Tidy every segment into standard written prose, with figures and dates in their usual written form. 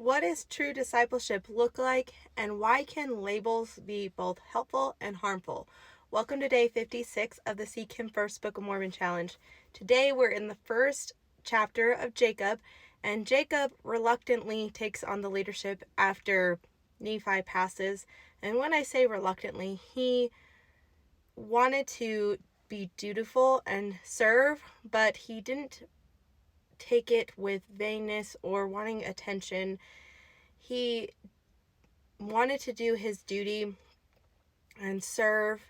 What does true discipleship look like, and why can labels be both helpful and harmful? Welcome to day 56 of the Seek Him First Book of Mormon Challenge. Today we're in the first chapter of Jacob, and Jacob reluctantly takes on the leadership after Nephi passes. And when I say reluctantly, he wanted to be dutiful and serve, but he didn't take it with vainness or wanting attention. He wanted to do his duty and serve.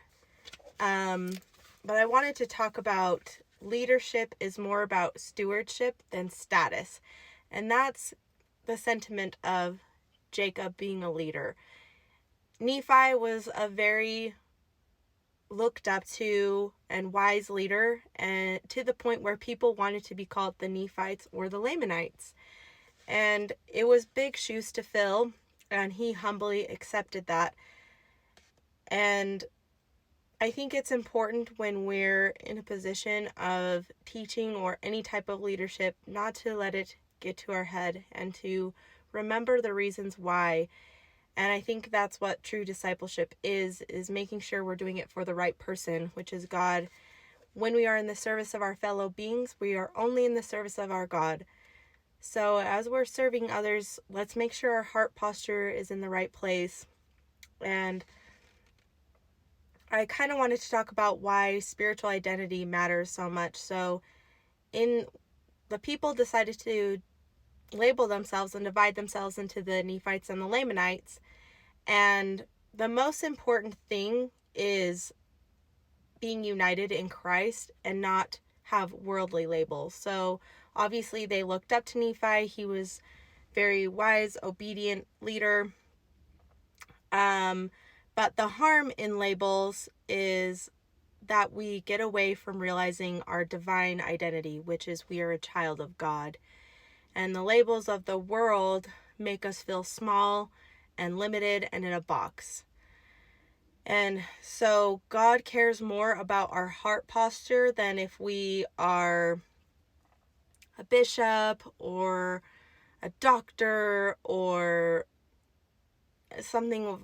But I wanted to talk about leadership is more about stewardship than status. And that's the sentiment of Jacob being a leader. Nephi was a very looked up to and wise leader, and to the point where people wanted to be called the Nephites or the Lamanites. And it was big shoes to fill, and he humbly accepted that. And I think it's important when we're in a position of teaching or any type of leadership not to let it get to our head and to remember the reasons why. And I think that's what true discipleship is making sure we're doing it for the right person, which is God. When we are in the service of our fellow beings, we are only in the service of our God. So as we're serving others, let's make sure our heart posture is in the right place. And I kind of wanted to talk about why spiritual identity matters so much. So the people decided to label themselves and divide themselves into the Nephites and the Lamanites. And the most important thing is being united in Christ and not have worldly labels. So obviously they looked up to Nephi. He was very wise, obedient leader. But the harm in labels is that we get away from realizing our divine identity, which is we are a child of God. And the labels of the world make us feel small and limited and in a box. And so God cares more about our heart posture than if we are a bishop or a doctor or something of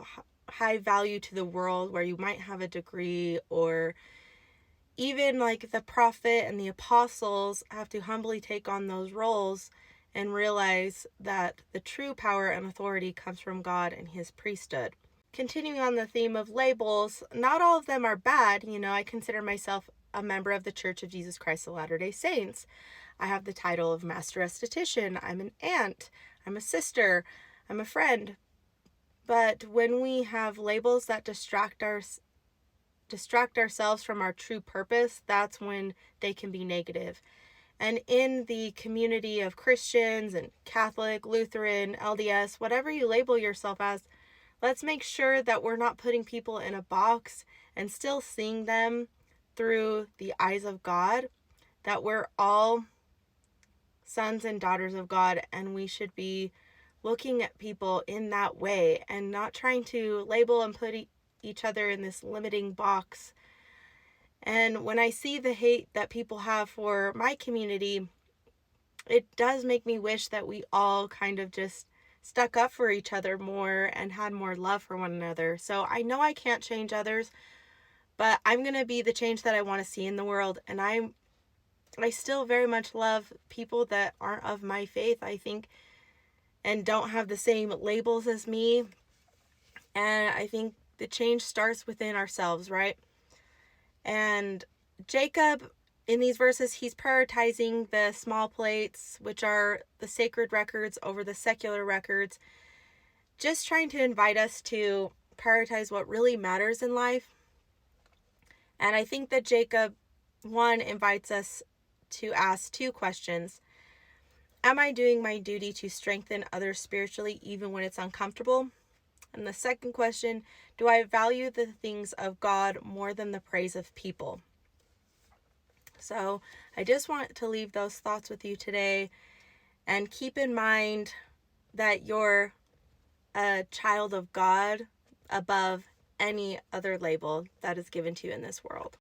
high value to the world where you might have a degree, or even like the prophet and the apostles have to humbly take on those roles and realize that the true power and authority comes from God and his priesthood. Continuing on the theme of labels, not all of them are bad. I consider myself a member of the Church of Jesus Christ of Latter-day Saints. I have the title of Master Esthetician. I'm an aunt. I'm a sister. I'm a friend. But when we have labels that distract ourselves from our true purpose, that's when they can be negative. And in the community of Christians and Catholic, Lutheran, LDS, whatever you label yourself as, let's make sure that we're not putting people in a box and still seeing them through the eyes of God, that we're all sons and daughters of God, and we should be looking at people in that way and not trying to label and put each other in this limiting box. And when I see the hate that people have for my community, it does make me wish that we all kind of just stuck up for each other more and had more love for one another. So I know I can't change others, but I'm going to be the change that I want to see in the world. And I still very much love people that aren't of my faith, I think, and don't have the same labels as me. And I think the change starts within ourselves, right? And Jacob, in these verses, he's prioritizing the small plates, which are the sacred records, over the secular records, just trying to invite us to prioritize what really matters in life. And I think that Jacob 1 invites us to ask 2 questions. Am I doing my duty to strengthen others spiritually even when it's uncomfortable? And the second question, do I value the things of God more than the praise of people? So I just want to leave those thoughts with you today, and keep in mind that you're a child of God above any other label that is given to you in this world.